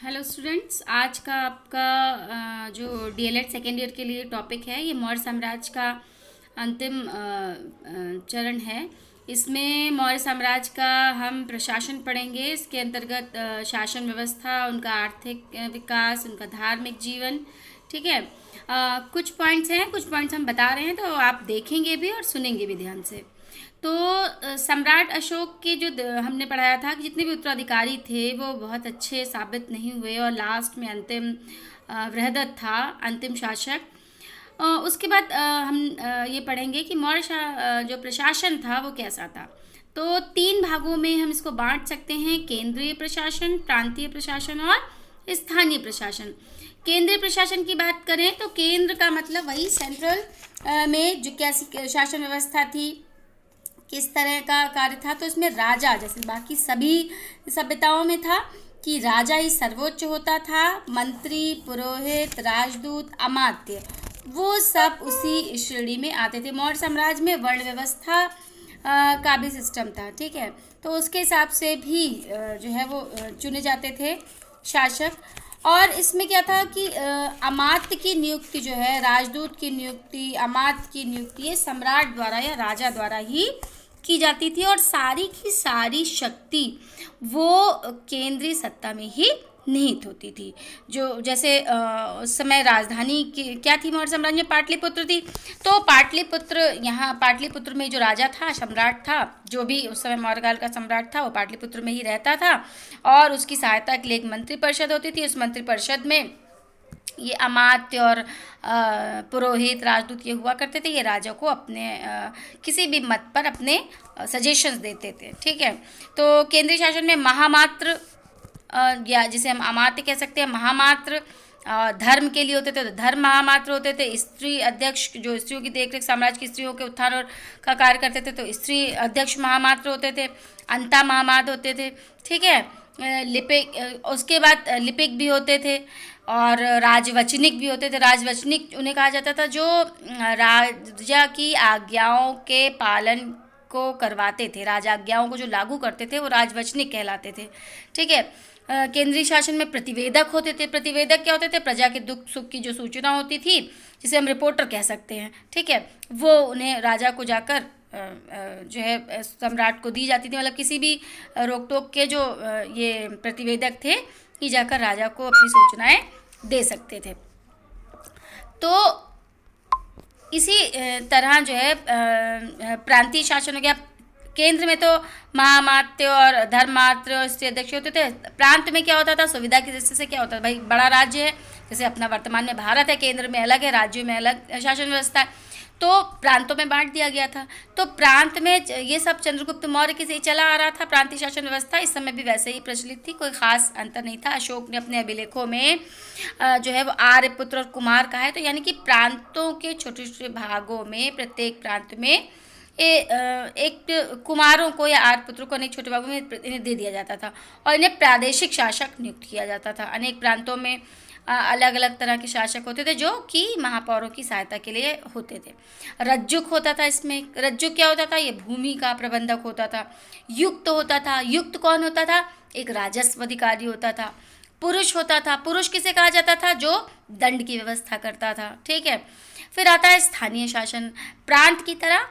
Hello students, आज का आपका जो डीएलएड सेकेंड ईयर के लिए टॉपिक है, ये मौर्य साम्राज्य का अंतिम चरण है। इसमें मौर्य साम्राज्य का हम प्रशासन पढ़ेंगे। इसके अंतर्गत शासन व्यवस्था, उनका आर्थिक विकास, उनका धार्मिक जीवन। ठीक है। कुछ पॉइंट्स हैं, कुछ पॉइंट्स हम बता रहे हैं, तो आप देखेंगे भी और सुनेंगे भी ध्यान से। तो सम्राट अशोक के जो हमने पढ़ाया था कि जितने भी उत्तराधिकारी थे वो बहुत अच्छे साबित नहीं हुए और लास्ट में अंतिम बृहदत्त था अंतिम शासक। उसके बाद हम ये पढ़ेंगे कि जो प्रशासन था वो कैसा था। तो तीन भागों में हम इसको बांट सकते हैं: केंद्रीय प्रशासन, प्रांतीय प्रशासन और स्थानीय प्रशासन। केंद्रीय प्रशासन की बात करें तो केंद्र का मतलब वही सेंट्रल में जो कैसी शासन व्यवस्था थी, किस तरह का कार्य था। तो इसमें राजा, जैसे बाकी सभी सभ्यताओं में था कि राजा ही सर्वोच्च होता था। मंत्री, पुरोहित, राजदूत, अमात्य, वो सब उसी श्रेणी में आते थे। मौर्य साम्राज्य में वर्ण व्यवस्था का भी सिस्टम था। ठीक है। तो उसके हिसाब से भी जो है वो चुने जाते थे शासक। और इसमें क्या था कि अमात्य की नियुक्ति जो है, राजदूत की नियुक्ति, अमात्य की नियुक्ति, ये सम्राट द्वारा या राजा द्वारा ही की जाती थी और सारी की सारी शक्ति वो केंद्रीय सत्ता में ही निहित होती थी। जो जैसे उस समय राजधानी की क्या थी मौर्य साम्राज्य में? पाटलिपुत्र थी। तो पाटलिपुत्र में जो राजा था, सम्राट था, जो भी उस समय मौर्य काल का सम्राट था, वो पाटलिपुत्र में ही रहता था और उसकी सहायता के लिए एक मंत्रिपरिषद होती थी। उस मंत्रिपरिषद में ये अमात्य और पुरोहित, राजदूत ये हुआ करते थे। ये राजा को अपने किसी भी मत पर अपने सजेशंस देते थे। ठीक है। तो केंद्रीय शासन में महामात्र या जिसे हम अमात्य कह सकते हैं, महामात्र धर्म के लिए होते थे, तो धर्म महामात्र होते थे। स्त्री अध्यक्ष, जो स्त्रियों की देखरेख, साम्राज्य की स्त्रियों के उत्थान और का कार्य करते थे, तो स्त्री अध्यक्ष महामात्र होते थे। अंता महामात्र होते थे। ठीक है। लिपिक, उसके बाद लिपिक भी होते थे और राजवचनिक भी होते थे। राजवचनिक उन्हें कहा जाता था जो राजा की आज्ञाओं के पालन को करवाते थे। राजाज्ञाओं को जो लागू करते थे वो राजवचनिक कहलाते थे। ठीक है। केंद्रीय शासन में प्रतिवेदक होते थे। प्रतिवेदक क्या होते थे? प्रजा के दुख सुख की जो सूचना होती थी, जिसे हम रिपोर्टर कह सकते हैं। ठीक है। वो उन्हें राजा को जाकर जो है सम्राट को दी जाती थी। मतलब किसी भी रोक टोक के जो ये प्रतिवेदक थे, ये जाकर राजा को अपनी सूचनाएं दे सकते थे। तो इसी तरह जो है प्रांतीय शासन हो गया। केंद्र में तो महामात्य और धर्मात्र और स्त्री अध्यक्ष होते थे। प्रांत में क्या होता था? सुविधा की दृष्टि से क्या होता था? भाई बड़ा राज्य है, जैसे अपना वर्तमान में भारत है, केंद्र में अलग है, राज्यों में अलग शासन व्यवस्था है, तो प्रांतों में बांट दिया गया था। तो प्रांत में ये सब चंद्रगुप्त मौर्य के से ही चला आ रहा था। प्रांतीय शासन व्यवस्था इस समय भी वैसे ही प्रचलित थी, कोई खास अंतर नहीं था। अशोक ने अपने अभिलेखों में जो है वो आर्यपुत्र और कुमार का है, तो यानी कि प्रांतों के छोटे छोटे भागों में, प्रत्येक प्रांत में एक कुमारों को या आर्यपुत्रों को अनेक छोटे भागों में इन्हें दे दिया जाता था और इन्हें प्रादेशिक शासक नियुक्त किया जाता था। अनेक प्रांतों में अलग अलग तरह के शासक होते थे जो कि महापौरों की सहायता के लिए होते थे। रज्जुक होता था इसमें। रज्जुक क्या होता था? ये भूमि का प्रबंधक होता था। युक्त होता था। युक्त कौन होता था? एक राजस्व अधिकारी होता था। पुरुष होता था। पुरुष किसे कहा जाता था? जो दंड की व्यवस्था करता था। ठीक है। फिर आता है स्थानीय शासन। प्रांत की तरह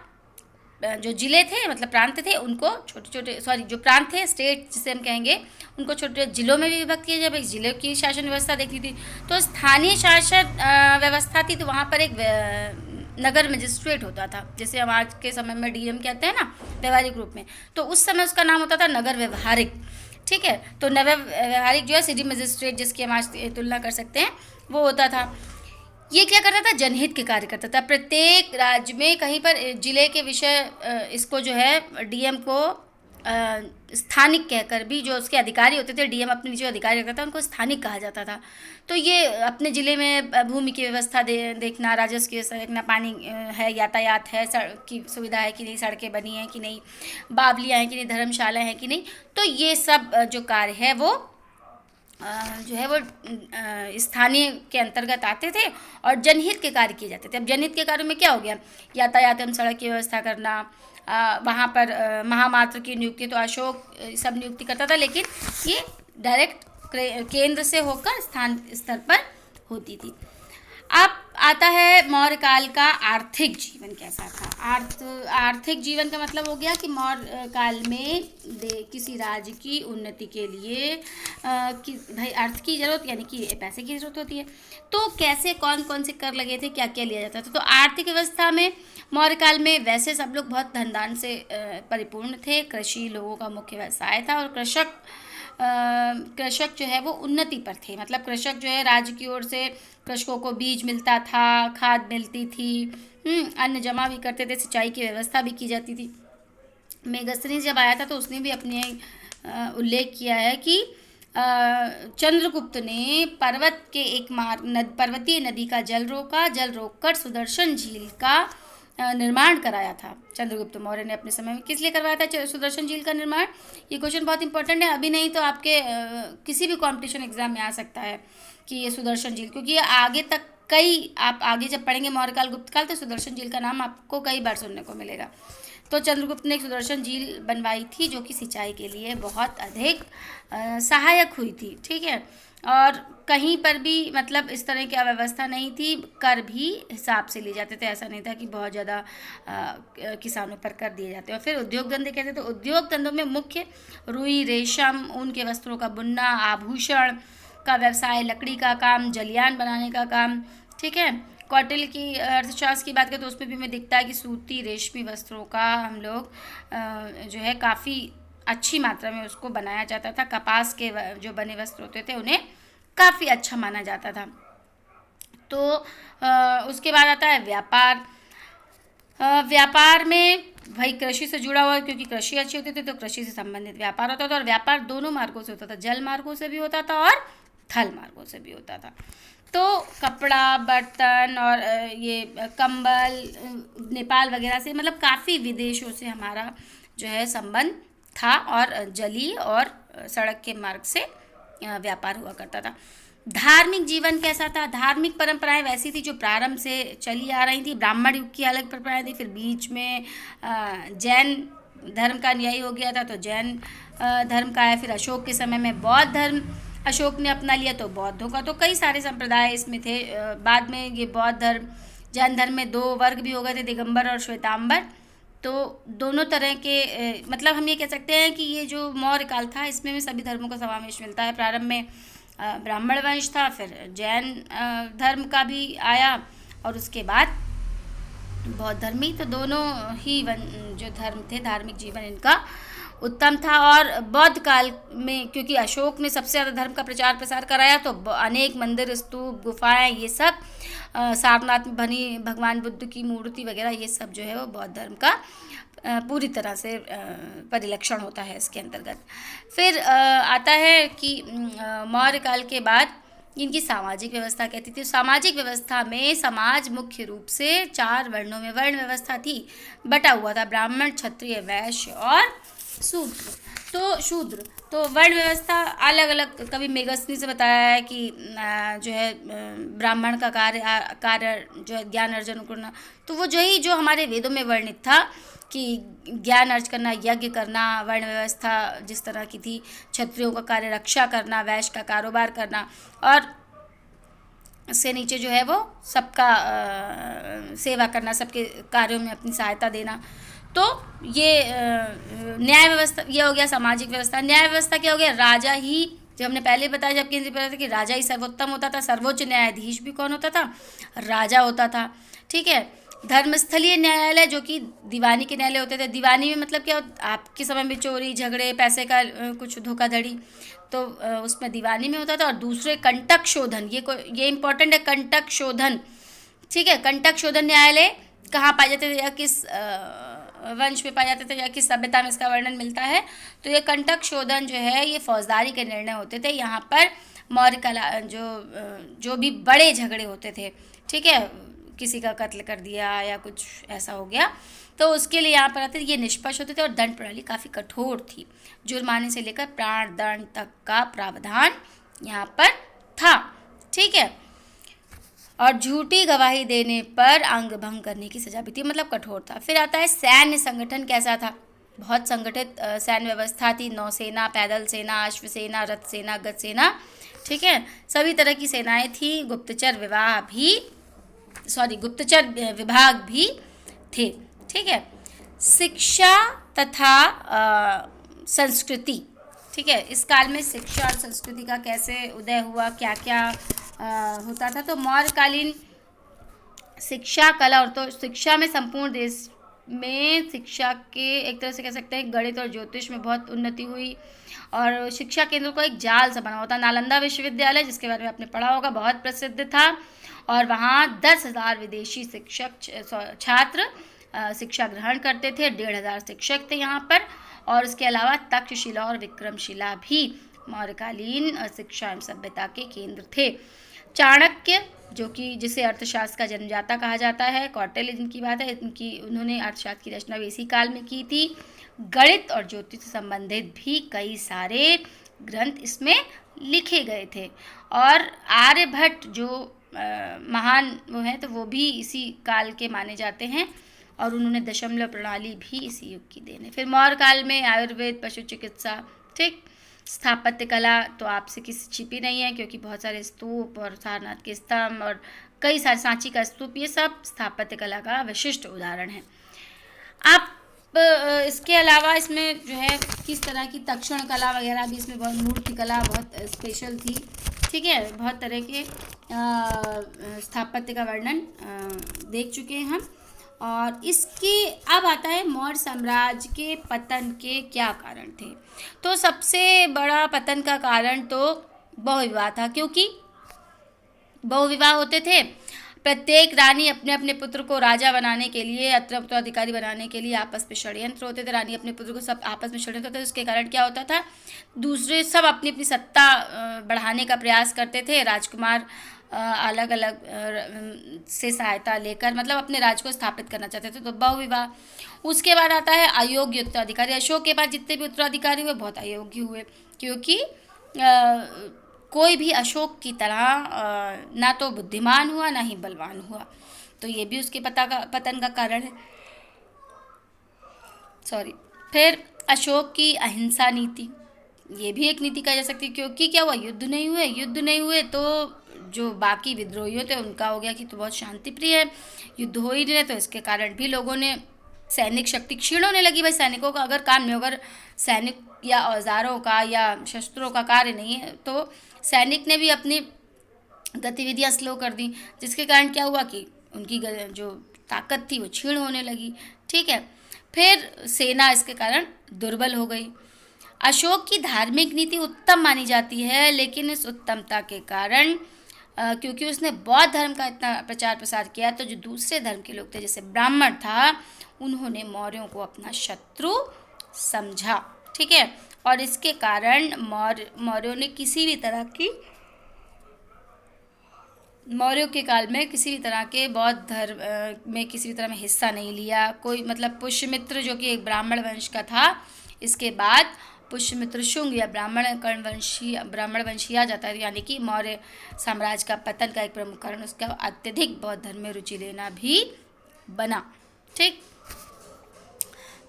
जो जिले थे, मतलब प्रांत थे, उनको छोटे छोटे जो प्रांत थे, स्टेट जिसे हम कहेंगे, उनको छोटे जिलों में भी विभक्त किया जाए। जिले की शासन व्यवस्था देखी थी। तो स्थानीय शासन व्यवस्था थी, तो वहाँ पर एक नगर मजिस्ट्रेट होता था, जिसे हम आज के समय में डीएम कहते हैं ना, व्यवहारिक रूप में। तो उस समय उसका नाम होता था नगर व्यवहारिक। ठीक है। तो नगर व्यवहारिक जो है सिटी मजिस्ट्रेट, जिसकी हम आज तुलना कर सकते हैं, वो होता था। ये क्या करता था? जनहित के कार्य करता था। प्रत्येक राज्य में कहीं पर जिले के विषय इसको जो है डीएम को स्थानिक कहकर भी, जो उसके अधिकारी होते थे, डीएम अपने जो अधिकारी रखता था उनको स्थानिक कहा जाता था। तो ये अपने ज़िले में भूमि की व्यवस्था देखना, राजस्व की व्यवस्था देखना, पानी है, यातायात है, सड़क की सुविधा है कि नहीं, सड़कें बनी हैं कि नहीं, बावलियाँ हैं कि नहीं, धर्मशाला हैं कि नहीं, तो ये सब जो कार्य है वो जो है वो स्थानीय के अंतर्गत आते थे और जनहित के कार्य किए जाते थे। अब जनहित के कार्यों में क्या हो गया? यातायात एवं सड़क की व्यवस्था करना, वहाँ पर महामात्र की नियुक्ति तो अशोक सब नियुक्ति करता था, लेकिन ये डायरेक्ट केंद्र से होकर स्थान स्तर पर होती थी। अब आता है मौर्य काल का आर्थिक जीवन कैसा था। आर्थिक जीवन का मतलब हो गया कि मौर्य काल में किसी राज्य की उन्नति के लिए कि भाई अर्थ की जरूरत, यानी कि पैसे की जरूरत होती है। तो कैसे कौन कौन से कर लगे थे, क्या क्या लिया जाता था। तो आर्थिक व्यवस्था में मौर्य काल में वैसे सब लोग बहुत धनदान से परिपूर्ण थे। कृषि लोगों का मुख्य व्यवसाय था और कृषक जो है वो उन्नति पर थे। मतलब कृषक जो है राज्य की ओर से कृषकों को बीज मिलता था, खाद मिलती थी, अन्न जमा भी करते थे, सिंचाई की व्यवस्था भी की जाती थी। मेगस्थनीज जब आया था तो उसने भी अपने उल्लेख किया है कि चंद्रगुप्त ने पर्वत के एक पर्वतीय नदी का जल रोककर सुदर्शन झील का निर्माण कराया था। चंद्रगुप्त मौर्य ने अपने समय में किस लिए करवाया था सुदर्शन झील का निर्माण। ये क्वेश्चन बहुत इंपॉर्टेंट है, अभी नहीं तो आपके किसी भी कॉम्पिटिशन एग्जाम में आ सकता है कि ये सुदर्शन झील, क्योंकि ये आगे तक आप आगे जब पढ़ेंगे मौर्यकाल गुप्तकाल तो सुदर्शन झील का नाम आपको कई बार सुनने को मिलेगा। तो चंद्रगुप्त ने एक सुदर्शन झील बनवाई थी जो कि सिंचाई के लिए बहुत अधिक सहायक हुई थी। ठीक है, और कहीं पर भी मतलब इस तरह की अव्यवस्था नहीं थी, कर भी हिसाब से लिए जाते थे। ऐसा नहीं था कि बहुत ज़्यादा किसानों पर कर दिए जाते। और फिर उद्योग धंधे कहते तो उद्योग धंधों में मुख्य रुई, रेशम, ऊन के वस्त्रों का बुनना, आभूषण का व्यवसाय, लकड़ी का काम, जलियान बनाने का काम। ठीक है, कौटिल्य की अर्थशास्त्र की बात करें तो उसमें भी हमें दिखता है कि सूती रेशमी वस्त्रों का हम लोग जो है काफ़ी अच्छी मात्रा में उसको बनाया जाता था। कपास के जो बने वस्त्र होते थे उन्हें काफ़ी अच्छा माना जाता था। तो उसके बाद आता है व्यापार। व्यापार में भाई कृषि से जुड़ा हुआ, क्योंकि कृषि अच्छी होती थी तो कृषि से संबंधित व्यापार होता था। और व्यापार दोनों मार्गों से होता था, जल मार्गों से भी होता था और थल मार्गों से भी होता था। तो कपड़ा, बर्तन और ये कंबल, नेपाल वगैरह से, मतलब काफ़ी विदेशों से हमारा जो है संबंध था और जलीय और सड़क के मार्ग से व्यापार हुआ करता था। धार्मिक जीवन कैसा था। धार्मिक परंपराएं वैसी थी जो प्रारंभ से चली आ रही थी। ब्राह्मण युग की अलग परंपराएं थी, फिर बीच में जैन धर्म का अनुयायी हो गया था तो जैन धर्म का आया। फिर अशोक के समय में बौद्ध धर्म अशोक ने अपना लिया तो बौद्धों का, तो कई सारे संप्रदाय इसमें थे। बाद में ये बौद्ध धर्म, जैन धर्म में दो वर्ग भी हो गए थे, दिगंबर और श्वेतांबर। तो दोनों तरह के मतलब हम ये कह सकते हैं कि ये जो मौर्य काल था इसमें भी सभी धर्मों का समावेश मिलता है। प्रारंभ में ब्राह्मण वंश था, फिर जैन धर्म का भी आया और उसके बाद बौद्ध धर्म ही। तो दोनों ही जो धर्म थे, धार्मिक जीवन इनका उत्तम था। और बौद्ध काल में क्योंकि अशोक ने सबसे ज़्यादा धर्म का प्रचार प्रसार कराया तो अनेक मंदिर, स्तूप, गुफाएं, ये सब सारनाथ में बनी भगवान बुद्ध की मूर्ति वगैरह, ये सब जो है वो बौद्ध धर्म का पूरी तरह से परिलक्षण होता है इसके अंतर्गत। फिर आता है कि मौर्य काल के बाद इनकी सामाजिक व्यवस्था कहती थी। सामाजिक व्यवस्था में समाज मुख्य रूप से 4 वर्णों में वर्ण व्यवस्था थी, बटा हुआ था, ब्राह्मण, क्षत्रिय, वैश्य और शूद्र। तो वर्ण व्यवस्था अलग अलग, कभी मेगस्थनी से बताया है कि जो है ब्राह्मण का कार्य जो है ज्ञान अर्जन करना, तो वो जो हमारे वेदों में वर्णित था कि ज्ञान अर्ज करना, यज्ञ करना, वर्ण व्यवस्था जिस तरह की थी। क्षत्रियों का कार्य रक्षा करना, वैश्य का कारोबार करना और इससे नीचे जो है वो सबका सेवा करना, सबके कार्यों में अपनी सहायता देना। तो ये न्याय व्यवस्था, ये हो गया सामाजिक व्यवस्था। न्याय व्यवस्था क्या हो गया, राजा ही, जो हमने पहले बताया जब केंद्रीय पता था कि राजा ही सर्वोत्तम होता था। सर्वोच्च न्यायाधीश भी कौन होता था, राजा होता था। ठीक है, धर्मस्थलीय न्यायालय जो कि दीवानी के न्यायालय होते थे। दीवानी में मतलब क्या, आपके समय में चोरी झगड़े, पैसे का कुछ धोखाधड़ी, तो उसमें दीवानी में होता था। और दूसरे कंटक शोधन, ये इंपॉर्टेंट है, कंटक शोधन। ठीक है, कंटक शोधन न्यायालय कहाँ पाए जाते थे या किस वंश में पाए जाते थे या किस सभ्यता में इसका वर्णन मिलता है। तो ये कंटक शोधन जो है ये फौजदारी के निर्णय होते थे। यहाँ पर मौर्य कला जो भी बड़े झगड़े होते थे, ठीक है, किसी का कत्ल कर दिया या कुछ ऐसा हो गया, तो उसके लिए यहाँ पर आते थे, ये निष्पक्ष होते थे। और दंड प्रणाली काफ़ी कठोर थी, जुर्माने से लेकर प्राण दंड तक का प्रावधान यहाँ पर था। ठीक है, और झूठी गवाही देने पर अंग भंग करने की सजा भी थी, मतलब कठोर था। फिर आता है सैन्य संगठन कैसा था। बहुत संगठित सैन्य व्यवस्था थी। नौसेना, पैदल सेना, अश्व सेना, रथ सेना, गज सेना, ठीक है, सभी तरह की सेनाएं थी। गुप्तचर विभाग भी थे, ठीक है। शिक्षा तथा संस्कृति, ठीक है, इस काल में शिक्षा और संस्कृति का कैसे उदय हुआ, क्या क्या होता था। तो मौर्यकालीन शिक्षा, कला और तो शिक्षा में संपूर्ण देश में शिक्षा के एक तरह से कह सकते हैं गणित और ज्योतिष में बहुत उन्नति हुई और शिक्षा केंद्र को एक जाल सा बना होता। नालंदा विश्वविद्यालय, जिसके बारे में आपने पढ़ा होगा, बहुत प्रसिद्ध था और वहाँ 10,000 विदेशी छात्र शिक्षा ग्रहण करते थे। 1,500 शिक्षक थे यहाँ पर और इसके अलावा तक्षशिला और विक्रमशिला भी मौर्यकालीन शिक्षा एवं सभ्यता के केंद्र थे। चाणक्य, जो कि जिसे अर्थशास्त्र का जन्मदाता कहा जाता है, कौटिल्य जिनकी बात है, उन्होंने अर्थशास्त्र की रचना भी इसी काल में की थी। गणित और ज्योतिष से संबंधित भी कई सारे ग्रंथ इसमें लिखे गए थे और आर्यभट्ट जो महान वो हैं, तो वो भी इसी काल के माने जाते हैं और उन्होंने दशमलव प्रणाली भी इसी युग की देन है। फिर मौर्य काल में आयुर्वेद, पशु चिकित्सा, ठीक, स्थापत्य कला तो आपसे किसी छिपी नहीं है क्योंकि बहुत सारे स्तूप और सारनाथ के स्तंभ और कई सारे सांची का स्तूप, ये सब स्थापत्य कला का विशिष्ट उदाहरण है। आप इसके अलावा इसमें जो है किस तरह की तक्षण कला वगैरह भी इसमें बहुत, मूर्ति कला बहुत स्पेशल थी, ठीक है, बहुत तरह के स्थापत्य का वर्णन देख चुके हैं हम। और इसके अब आता है मौर्य साम्राज्य के पतन के क्या कारण थे। तो सबसे बड़ा पतन का कारण तो बहुविवाह था, क्योंकि बहुविवाह होते थे। प्रत्येक रानी अपने अपने पुत्र को राजा बनाने के लिए, उत्तराधिकारी बनाने के लिए आपस में षड्यंत्र होते थे। रानी अपने पुत्र को सब आपस में षड्यंत्र होते थे। उसके कारण क्या होता था, दूसरे सब अपनी अपनी सत्ता बढ़ाने का प्रयास करते थे। राजकुमार अलग अलग से सहायता लेकर मतलब अपने राज्य को स्थापित करना चाहते थे, तो बहुविवाह। उसके बाद आता है अयोग्य उत्तराधिकारी। अशोक के बाद जितने भी उत्तराधिकारी हुए बहुत अयोग्य हुए, क्योंकि कोई भी अशोक की तरह ना तो बुद्धिमान हुआ ना ही बलवान हुआ, तो ये भी उसके पतन का कारण है। फिर अशोक की अहिंसा नीति, ये भी एक नीति कही जा सकती है, क्योंकि क्या हुआ, युद्ध नहीं हुए तो जो बाकी विद्रोही थे उनका हो गया कि तो बहुत शांति प्रिय है, युद्ध हो ही नहीं रहे, तो इसके कारण भी लोगों ने सैनिक शक्ति क्षीण होने लगी। भाई सैनिकों का अगर काम नहीं, अगर सैनिक या औजारों का या शस्त्रों का कार्य नहीं है तो सैनिक ने भी अपनी गतिविधियां स्लो कर दी, जिसके कारण क्या हुआ कि उनकी जो ताकत थी वो क्षीण होने लगी, ठीक है। फिर सेना इसके कारण दुर्बल हो गई। अशोक की धार्मिक नीति उत्तम मानी जाती है, लेकिन इस उत्तमता के कारण क्योंकि उसने बौद्ध धर्म का इतना प्रचार प्रसार किया, तो जो दूसरे धर्म के लोग थे जैसे ब्राह्मण था, उन्होंने मौर्यों को अपना शत्रु समझा, ठीक है। और इसके कारण मौर्यों ने मौर्यों के काल में किसी भी तरह के बौद्ध धर्म में किसी भी तरह में हिस्सा नहीं लिया कोई। मतलब पुष्यमित्र जो कि एक ब्राह्मण वंश का था, इसके बाद पुष्यमित्र शुंग या ब्राह्मण वंशी आ जाता है, यानी कि मौर्य साम्राज्य का पतन का एक प्रमुख कारण उसका अत्यधिक बौद्ध धर्म में रुचि लेना भी बना, ठीक।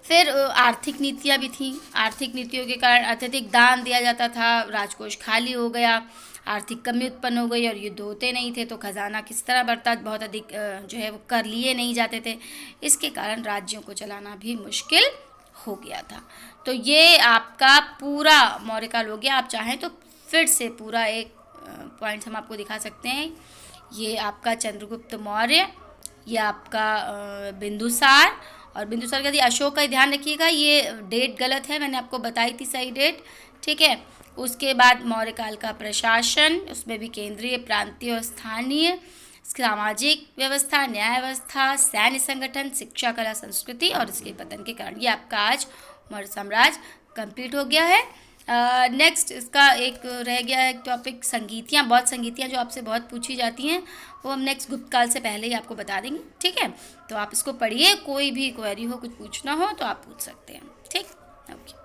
फिर आर्थिक नीतियाँ भी थीं। आर्थिक नीतियों के कारण अत्यधिक दान दिया जाता था, राजकोष खाली हो गया, आर्थिक कमी उत्पन्न हो गई और युद्ध होते नहीं थे, तो खजाना किस तरह बढ़ता, बहुत अधिक जो है वो कर लिए नहीं जाते थे। इसके कारण राज्यों को चलाना भी मुश्किल हो गया था। तो ये आपका पूरा मौर्यकाल हो गया। आप चाहें तो फिर से पूरा एक पॉइंट्स हम आपको दिखा सकते हैं। ये आपका चंद्रगुप्त मौर्य, ये आपका बिंदुसार, और बिंदुसार का अशोक का ध्यान रखिएगा, ये डेट गलत है, मैंने आपको बताई थी सही डेट, ठीक है। उसके बाद मौर्यकाल का प्रशासन, उसमें भी केंद्रीय, प्रांतीय और स्थानीय, सामाजिक व्यवस्था, न्याय व्यवस्था, सैन्य संगठन, शिक्षा, कला, संस्कृति और इसके पतन के कारण। ये आपका आज मौर्य साम्राज्य कंप्लीट हो गया है। नेक्स्ट इसका एक रह गया है टॉपिक संगीतियाँ। बहुत संगीतियाँ जो आपसे बहुत पूछी जाती हैं, वो हम नेक्स्ट गुप्त काल से पहले ही आपको बता देंगे, ठीक है। तो आप इसको पढ़िए, कोई भी क्वेरी हो, कुछ पूछना हो तो आप पूछ सकते हैं, ठीक, ओके।